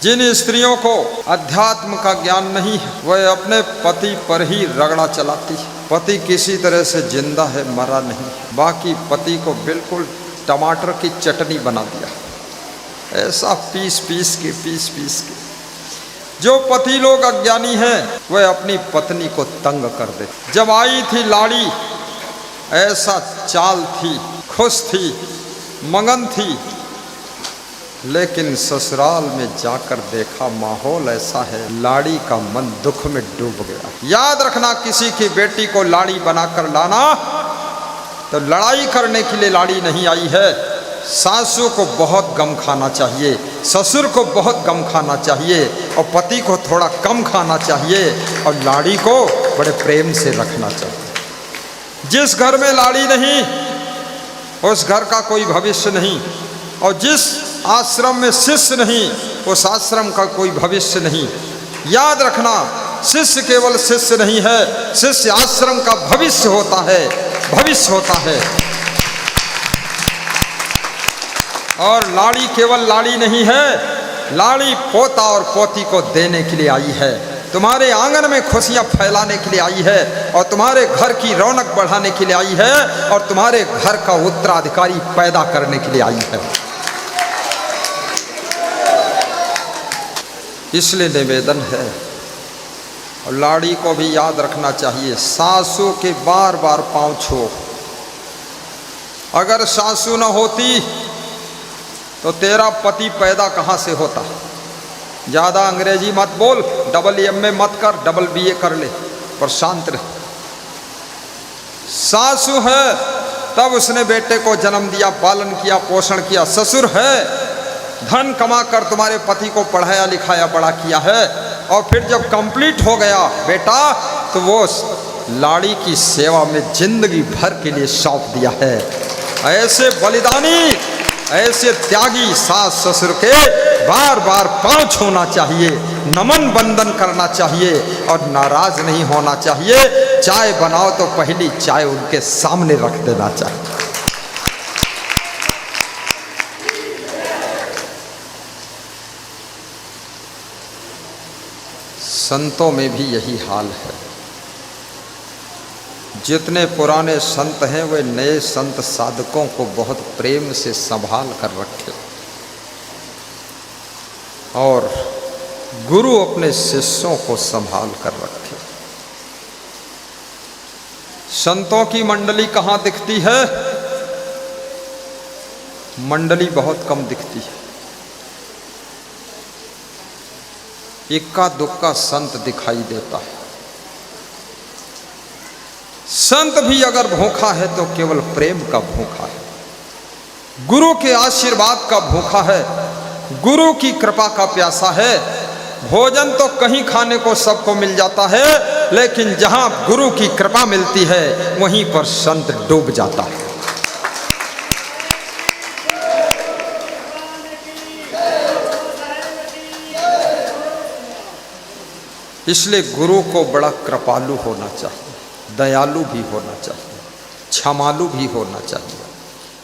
जिन स्त्रियों को अध्यात्म का ज्ञान नहीं है वह अपने पति पर ही रगड़ा चलाती है। पति किसी तरह से जिंदा है, मरा नहीं, बाकी पति को बिल्कुल टमाटर की चटनी बना दिया, ऐसा पीस पीस के। जो पति लोग अज्ञानी हैं वह अपनी पत्नी को तंग कर दे। जब आई थी लाड़ी ऐसा चाल थी, खुश थी, मगन थी, लेकिन ससुराल में जाकर देखा माहौल ऐसा है, लाड़ी का मन दुख में डूब गया। याद रखना, किसी की बेटी को लाड़ी बनाकर लाना तो लड़ाई करने के लिए लाड़ी नहीं आई है। सासू को बहुत गम खाना चाहिए, ससुर को बहुत गम खाना चाहिए, और पति को थोड़ा कम खाना चाहिए, और लाड़ी को बड़े प्रेम से रखना चाहिए। जिस घर में लाड़ी नहीं उस घर का कोई भविष्य नहीं, और जिस आश्रम में शिष्य नहीं उस आश्रम का कोई भविष्य नहीं। याद रखना, शिष्य केवल शिष्य नहीं है, शिष्य आश्रम का भविष्य होता है, भविष्य होता है। और लाड़ी केवल लाड़ी नहीं है, लाड़ी पोता और पोती को देने के लिए आई है, तुम्हारे आंगन में खुशियां फैलाने के लिए आई है, और तुम्हारे घर की रौनक बढ़ाने के लिए आई है, और तुम्हारे घर का उत्तराधिकारी पैदा करने के लिए आई है। इसलिए निवेदन है, और लाड़ी को भी याद रखना चाहिए, सासू के बार बार पांव छो। अगर सासू न होती तो तेरा पति पैदा कहाँ से होता। ज़्यादा अंग्रेजी मत बोल, डबल MA मत कर, डबल BA कर ले, पर शांत रहे। सासू है तब उसने बेटे को जन्म दिया, पालन किया, पोषण किया। ससुर है धन कमा कर तुम्हारे पति को पढ़ाया लिखाया बड़ा किया है, और फिर जब कंप्लीट हो गया बेटा तो वो लाड़ी की सेवा में जिंदगी भर के लिए सौंप दिया है। ऐसे बलिदानी, ऐसे त्यागी सास ससुर के बार बार पांव छूना चाहिए, नमन बंदन करना चाहिए, और नाराज नहीं होना चाहिए। चाय बनाओ तो पहली चाय उनके सामने रख देना चाहिए। संतों में भी यही हाल है। जितने पुराने संत हैं वे नए संत साधकों को बहुत प्रेम से संभाल कर रखे, और गुरु अपने शिष्यों को संभाल कर रखे। संतों की मंडली कहाँ दिखती है? मंडली बहुत कम दिखती है। इक्का दुक्का संत दिखाई देता है। संत भी अगर भूखा है तो केवल प्रेम का भूखा है, गुरु के आशीर्वाद का भूखा है, गुरु की कृपा का प्यासा है। भोजन तो कहीं खाने को सबको मिल जाता है, लेकिन जहां गुरु की कृपा मिलती है वहीं पर संत डूब जाता है। इसलिए गुरु को बड़ा कृपालु होना चाहिए, दयालु भी होना चाहिए, क्षमालु भी होना चाहिए,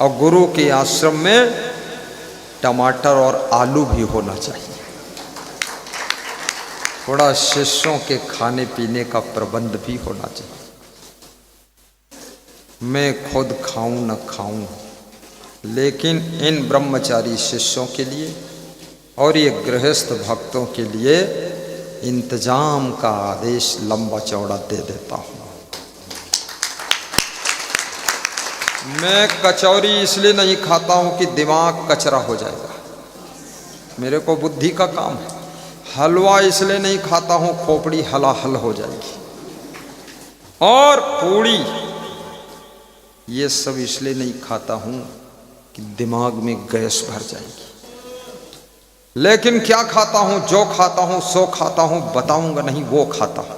और गुरु के आश्रम में टमाटर और आलू भी होना चाहिए। थोड़ा शिष्यों के खाने पीने का प्रबंध भी होना चाहिए। मैं खुद खाऊं न खाऊं, लेकिन इन ब्रह्मचारी शिष्यों के लिए और ये गृहस्थ भक्तों के लिए इंतजाम का आदेश लंबा चौड़ा दे देता हूँ। मैं कचौरी इसलिए नहीं खाता हूँ कि दिमाग कचरा हो जाएगा, मेरे को बुद्धि का काम है। हलवा इसलिए नहीं खाता हूँ, खोपड़ी हलाहल हो जाएगी। और पूड़ी ये सब इसलिए नहीं खाता हूँ कि दिमाग में गैस भर जाएगी। लेकिन क्या खाता हूँ? जो खाता हूँ सो खाता हूँ, बताऊंगा नहीं वो खाता हूँ।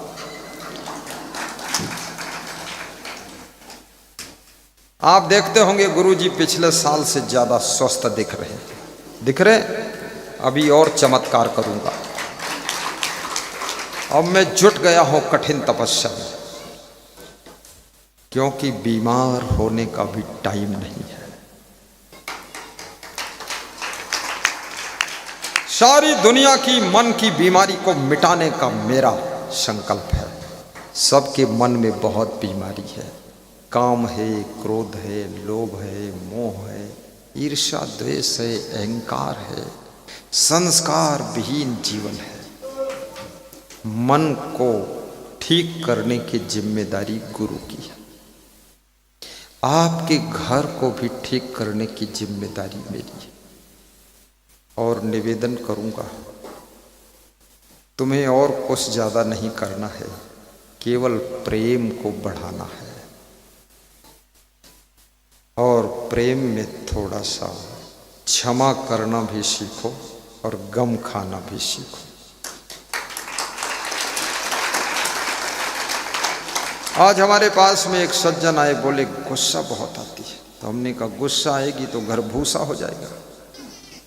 आप देखते होंगे गुरुजी पिछले साल से ज्यादा स्वस्थ दिख रहे। अभी और चमत्कार करूंगा। अब मैं जुट गया हूं कठिन तपस्या में, क्योंकि बीमार होने का भी टाइम नहीं है। सारी दुनिया की मन की बीमारी को मिटाने का मेरा संकल्प है। सबके मन में बहुत बीमारी है, काम है, क्रोध है, लोभ है, मोह है, ईर्ष्या, द्वेष है, अहंकार है, संस्कार विहीन जीवन है। मन को ठीक करने की जिम्मेदारी गुरु की है। आपके घर को भी ठीक करने की जिम्मेदारी मेरी है। और निवेदन करूंगा, तुम्हें और कुछ ज़्यादा नहीं करना है, केवल प्रेम को बढ़ाना है। और प्रेम में थोड़ा सा क्षमा करना भी सीखो और गम खाना भी सीखो। आज हमारे पास में एक सज्जन आए, बोले गुस्सा बहुत आती है। तो हमने कहा गुस्सा आएगी तो घर भूसा हो जाएगा,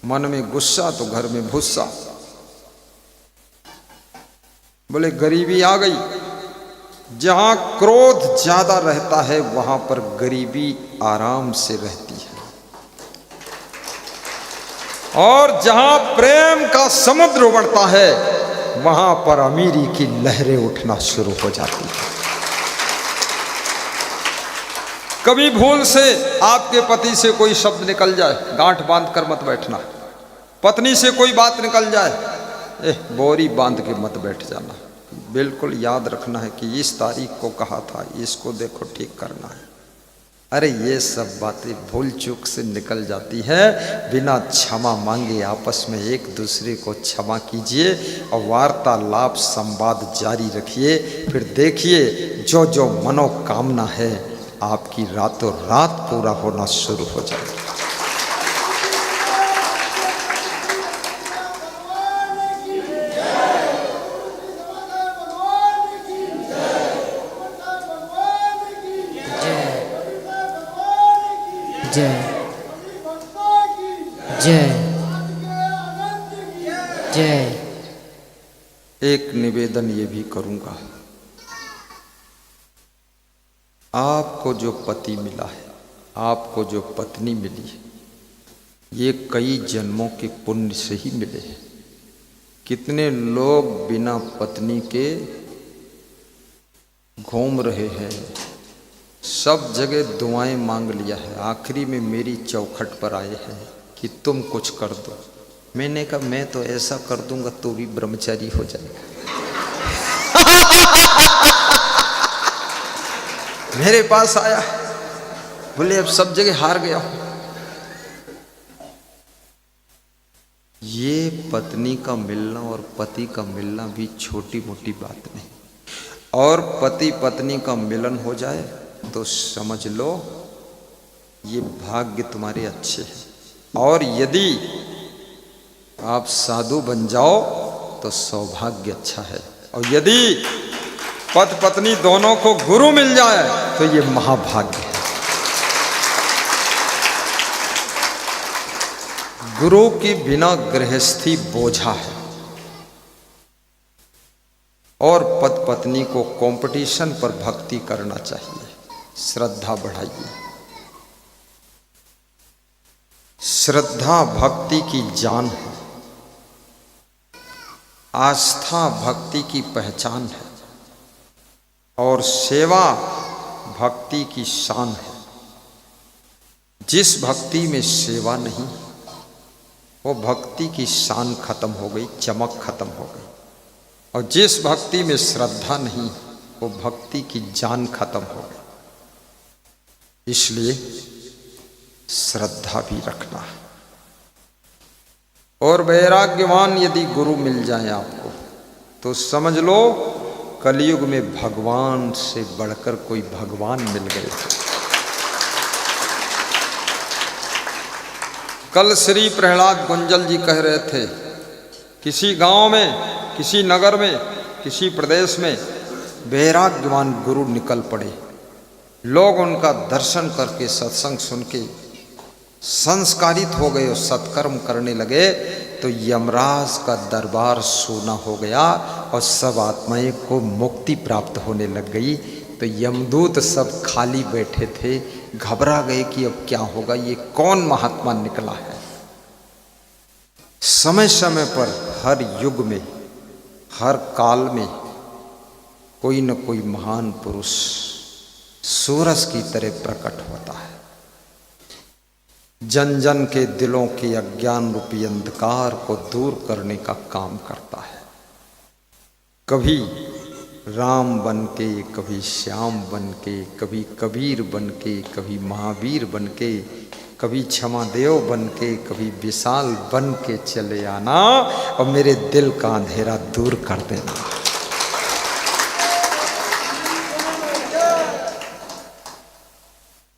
मन में गुस्सा तो घर में भूसा। बोले गरीबी आ गई, जहां क्रोध ज्यादा रहता है वहां पर गरीबी आराम से रहती है, और जहां प्रेम का समुद्र उमड़ता है वहां पर अमीरी की लहरें उठना शुरू हो जाती है। कभी भूल से आपके पति से कोई शब्द निकल जाए, गांठ बांध कर मत बैठना। पत्नी से कोई बात निकल जाए, बोरी बांध के मत बैठ जाना। बिल्कुल याद रखना है कि इस तारीख को कहा था, इसको देखो ठीक करना है। अरे ये सब बातें भूल चूक से निकल जाती है। बिना क्षमा मांगे आपस में एक दूसरे को क्षमा कीजिए और वार्तालाप संवाद जारी रखिए। फिर देखिए जो जो मनोकामना है आपकी रातों रात पूरा होना शुरू हो जाएगा। जय जय जय। एक निवेदन ये भी करूंगा, आपको जो पति मिला है, आपको जो पत्नी मिली है, ये कई जन्मों के पुण्य से ही मिले हैं। कितने लोग बिना पत्नी के घूम रहे हैं, सब जगह दुआएं मांग लिया है, आखिरी में मेरी चौखट पर आए हैं कि तुम कुछ कर दो। मैंने कहा मैं तो ऐसा कर दूंगा तो भी ब्रह्मचारी हो जाएगा। मेरे पास आया, बोले अब सब जगह हार गया हूं। ये पत्नी का मिलना और पति का मिलना भी छोटी मोटी बात नहीं। और पति पत्नी का मिलन हो जाए तो समझ लो ये भाग्य तुम्हारे अच्छे हैं। और यदि आप साधु बन जाओ तो सौभाग्य अच्छा है। और यदि पति पत्नी दोनों को गुरु मिल जाए तो ये महाभाग्य है। गुरु की बिना गृहस्थी बोझा है। और पति पत्नी को कंपटीशन पर भक्ति करना चाहिए, श्रद्धा बढ़ाइए। श्रद्धा भक्ति की जान है, आस्था भक्ति की पहचान है, और सेवा भक्ति की शान है। जिस भक्ति में सेवा नहीं, वो भक्ति की शान खत्म हो गई, चमक खत्म हो गई। और जिस भक्ति में श्रद्धा नहीं, वो भक्ति की जान खत्म हो गई। इसलिए श्रद्धा भी रखना है। और वैराग्यवान यदि गुरु मिल जाए आपको तो समझ लो कलयुग में भगवान से बढ़कर कोई भगवान मिल गए थे। कल श्री प्रहलाद गुंजल जी कह रहे थे, किसी गांव में, किसी नगर में, किसी प्रदेश में वैराग्यवान गुरु निकल पड़े। लोग उनका दर्शन करके, सत्संग सुन के संस्कारित हो गए और सत्कर्म करने लगे। तो यमराज का दरबार सोना हो गया और सब आत्माएं को मुक्ति प्राप्त होने लग गई। तो यमदूत सब खाली बैठे थे, घबरा गए कि अब क्या होगा, ये कौन महात्मा निकला है। समय समय पर हर युग में, हर काल में कोई न कोई महान पुरुष सूरज की तरह प्रकट होता है। जन जन के दिलों के अज्ञान रूपी अंधकार को दूर करने का काम करता है। कभी राम बन के, कभी श्याम बन के, कभी कबीर बन के, कभी महावीर बन के, कभी क्षमादेव बन के, कभी विशाल बन के चले आना और मेरे दिल का अंधेरा दूर कर देना।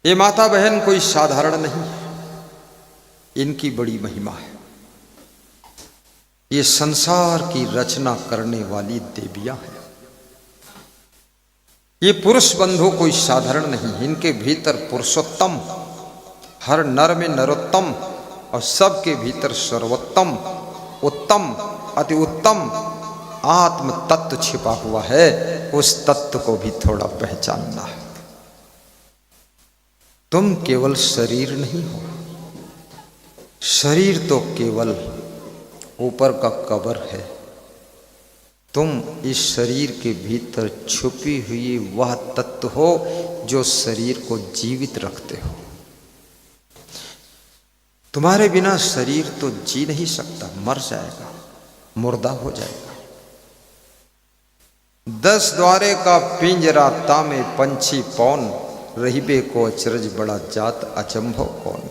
ये माता बहन कोई साधारण नहीं है, इनकी बड़ी महिमा है। ये संसार की रचना करने वाली देवियां हैं। ये पुरुष बंधु कोई साधारण नहीं, इनके भीतर पुरुषोत्तम, हर नर में नरोत्तम और सबके भीतर सर्वोत्तम, उत्तम, अति उत्तम आत्म तत्व छिपा हुआ है। उस तत्व को भी थोड़ा पहचानना है। तुम केवल शरीर नहीं हो। शरीर तो केवल ऊपर का कवर है। तुम इस शरीर के भीतर छुपी हुई वह तत्व हो जो शरीर को जीवित रखते हो। तुम्हारे बिना शरीर तो जी नहीं सकता, मर जाएगा, मुर्दा हो जाएगा। 10 द्वारे का पिंजरा तामे पंछी पौन, रहीबे को अचरज बड़ा जात अचंभव कौन।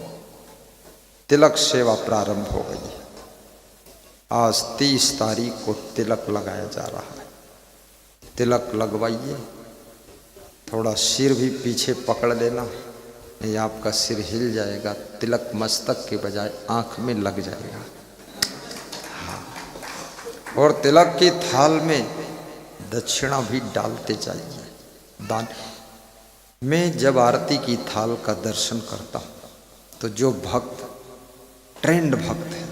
तिलक सेवा प्रारंभ हो गई है। आज 30 तारीख को तिलक लगाया जा रहा है। तिलक लगवाइए, थोड़ा सिर भी पीछे पकड़ लेना, नहीं आपका सिर हिल जाएगा। तिलक मस्तक के बजाय आंख में लग जाएगा। और तिलक की थाल में दक्षिणा भी डालते जाइए। दान मैं जब आरती की थाल का दर्शन करता हूँ तो जो भक्त ट्रेंड भक्त है,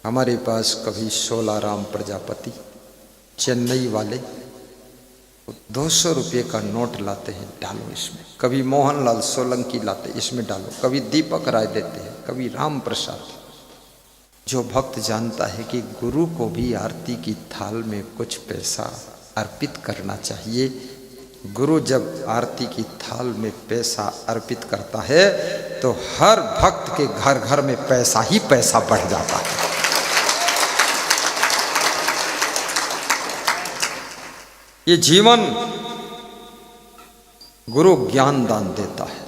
हमारे पास कभी सोलाराम प्रजापति चेन्नई वाले 200 रुपये का नोट लाते हैं, डालो इसमें। कभी मोहनलाल सोलंकी लाते, इसमें डालो। कभी दीपक राय देते हैं, कभी राम प्रसाद। जो भक्त जानता है कि गुरु को भी आरती की थाल में कुछ पैसा अर्पित करना चाहिए, गुरु जब आरती की थाल में पैसा अर्पित करता है तो हर भक्त के घर घर में पैसा ही पैसा बढ़ जाता है। ये जीवन गुरु ज्ञान दान देता है,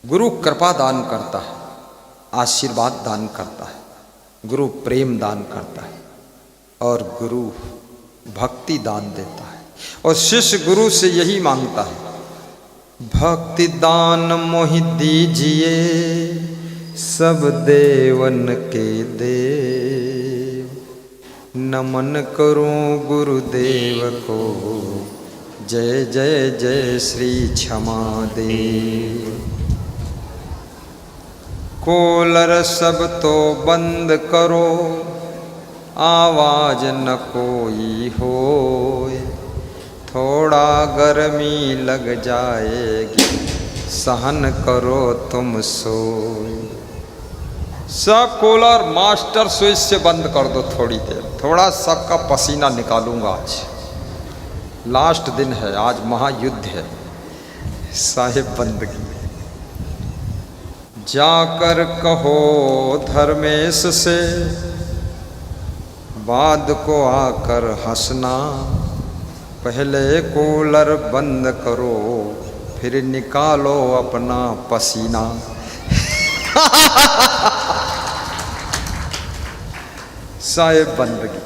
गुरु कृपा दान करता है, आशीर्वाद दान करता है, गुरु प्रेम दान करता है और गुरु भक्ति दान देता है। और शिष्य गुरु से यही मांगता है, भक्ति दान मोहि दीजिए सब देवन के देव, नमन करूं गुरुदेव को जय जय जय श्री क्षमा देव। कोलर सब तो बंद करो, आवाज न कोई होए, थोड़ा गर्मी लग जाएगी, सहन करो तुम सोए। सब कूलर मास्टर स्विच से बंद कर दो थोड़ी देर, थोड़ा सबका पसीना निकालूंगा। आज लास्ट दिन है, आज महायुद्ध है साहिब बंदगी। जाकर कहो धर्मेश से बाद को आकर हंसना, पहले कूलर बंद करो फिर निकालो अपना पसीना। साहिब बंदगी।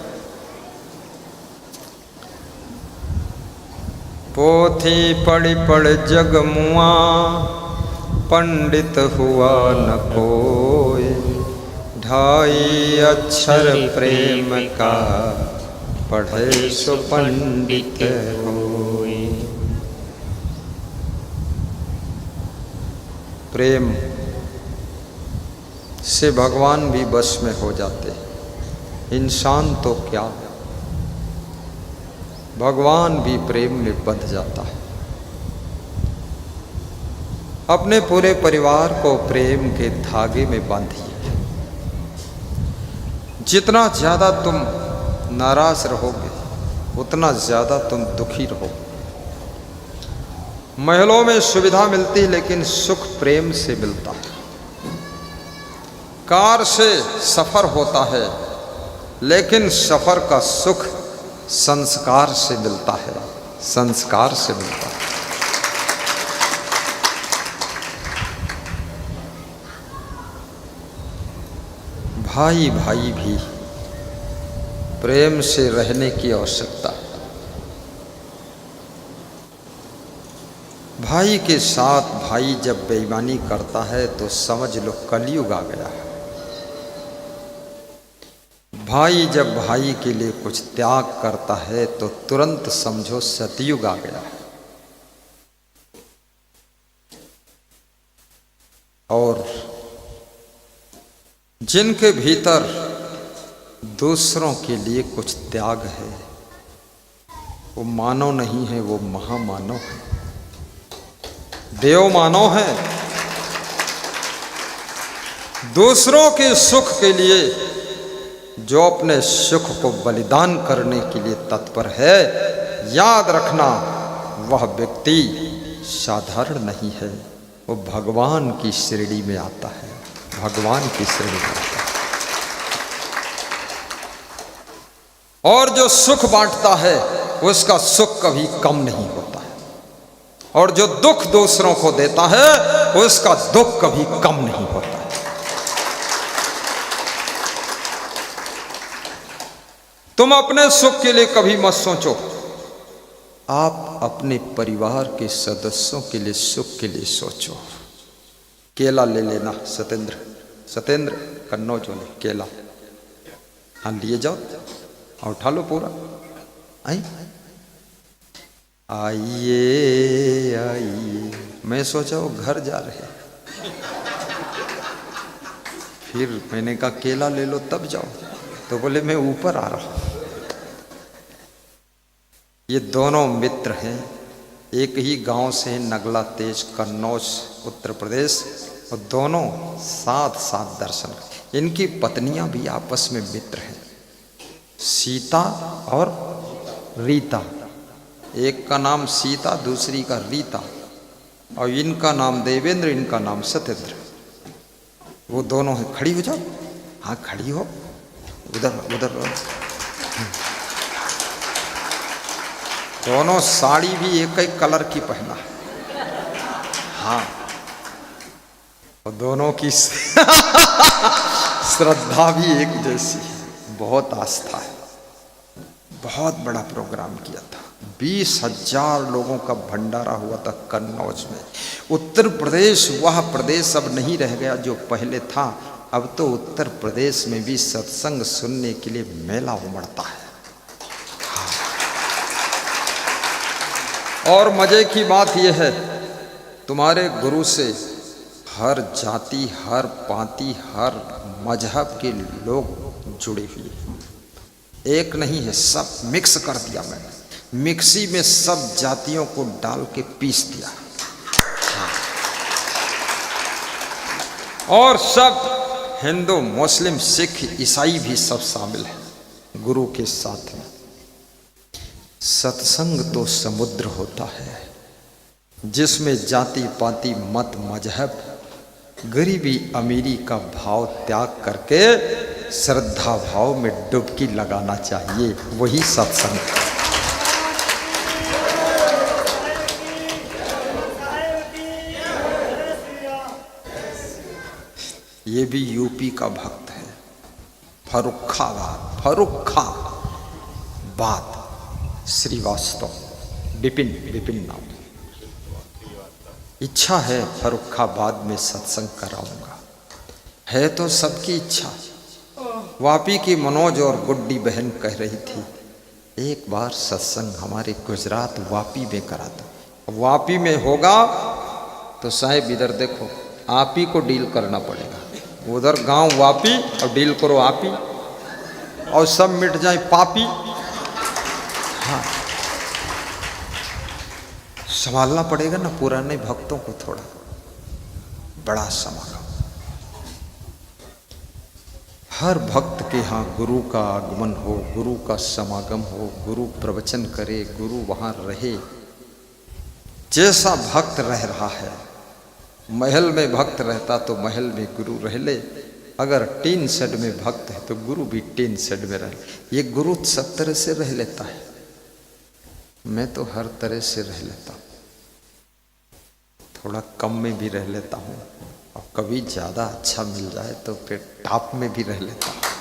पोथी पढ़ी पढ़ जग मुआ, पंडित हुआ न कोई, 2.5 अक्षर प्रेम का पढ़े सो पंडित होए। प्रेम से भगवान भी बस में हो जाते हैं। इंसान तो क्या, भगवान भी प्रेम में बंध जाता है। अपने पूरे परिवार को प्रेम के धागे में बांधिए। जितना ज़्यादा तुम नाराज रहोगे उतना ज़्यादा तुम दुखी रहोगे। महलों में सुविधा मिलती लेकिन सुख प्रेम से मिलता है। कार से सफ़र होता है लेकिन सफ़र का सुख संस्कार से मिलता है, संस्कार से मिलता है। भाई भाई भी प्रेम से रहने की आवश्यकता है। भाई के साथ भाई जब बेईमानी करता है तो समझ लो कलयुग आ गया है। भाई जब भाई के लिए कुछ त्याग करता है तो तुरंत समझो सतयुग आ गया है। और जिनके भीतर दूसरों के लिए कुछ त्याग है वो मानव नहीं है, वो महामानव है, देव मानव है। दूसरों के सुख के लिए जो अपने सुख को बलिदान करने के लिए तत्पर है, याद रखना वह व्यक्ति साधारण नहीं है, वो भगवान की श्रेणी में आता है, भगवान की श्रेणी में आता है। और जो सुख बांटता है उसका सुख कभी कम नहीं होता है, और जो दुख दूसरों को देता है उसका दुख कभी कम नहीं होता है। तुम अपने सुख के लिए कभी मत सोचो, आप अपने परिवार के सदस्यों के लिए सुख के लिए सोचो। केला ले लेना सतेंद्र, सतेंद्र कन्नौज वाले केला, हाँ लिए जाओ और उठा लो पूरा। आइए आइए, मैं सोचा वो घर जा रहे, फिर मैंने कहा केला ले लो तब जाओ, तो बोले मैं ऊपर आ रहा हूं। ये दोनों मित्र हैं, एक ही गांव से, नगला तेज, कन्नौज उत्तर प्रदेश, और दोनों साथ साथ दर्शन। इनकी पत्नियां भी आपस में मित्र हैं, सीता और रीता। एक का नाम सीता, दूसरी का रीता, और इनका नाम देवेंद्र, इनका नाम सत्येंद्र। वो दोनों हैं। खड़ी हो जाओ, हाँ खड़ी हो, उधर उधर। दोनों साड़ी भी एक ही कलर की पहना है, हाँ, और दोनों की श्रद्धा भी एक जैसी है, बहुत आस्था है। बहुत बड़ा प्रोग्राम किया था, 20,000 लोगों का भंडारा हुआ था कन्नौज में। उत्तर प्रदेश वह प्रदेश अब नहीं रह गया जो पहले था, अब तो उत्तर प्रदेश में भी सत्संग सुनने के लिए मेला उमड़ता है। और मजे की बात यह है, तुम्हारे गुरु से हर जाति, हर पांति, हर मजहब के लोग जुड़े हुए हैं। एक नहीं है, सब मिक्स कर दिया मैंने, मिक्सी में सब जातियों को डाल के पीस दिया। और सब हिंदू, मुस्लिम, सिख, ईसाई भी सब शामिल हैं गुरु के साथ में। सत्संग तो समुद्र होता है जिसमें जाति पाति, मत, मजहब, गरीबी अमीरी का भाव त्याग करके श्रद्धा भाव में डुबकी लगाना चाहिए, वही सत्संग है। ये भी यूपी का भक्त है, फर्रुखाबाद, फर्रुखाबाद श्रीवास्तव, विपिन नाम। इच्छा है फर्रुखाबाद में सत्संग कराऊंगा, है तो सबकी इच्छा। वापी की मनोज और गुड्डी बहन कह रही थी एक बार सत्संग हमारे गुजरात वापी में करा दो। वापी में होगा तो साहेब इधर देखो, आप ही को डील करना पड़ेगा। उधर गांव वापी और डील करो आप ही, और सब मिट जाए पापी। हाँ, संभालना पड़ेगा ना पुराने भक्तों को, थोड़ा बड़ा समागम। हर भक्त के यहाँ गुरु का आगमन हो, गुरु का समागम हो, गुरु प्रवचन करे, गुरु वहाँ रहे। जैसा भक्त रह रहा है, महल में भक्त रहता तो महल में गुरु रह ले, अगर टीन शेड में भक्त है तो गुरु भी टीन शेड में रहे। ये गुरु सब तरह से रह लेता है, मैं तो हर तरह से रह लेता हूँ, थोड़ा कम में भी रह लेता हूँ, और कभी ज़्यादा अच्छा मिल जाए तो फिर टॉप में भी रह लेता हूँ।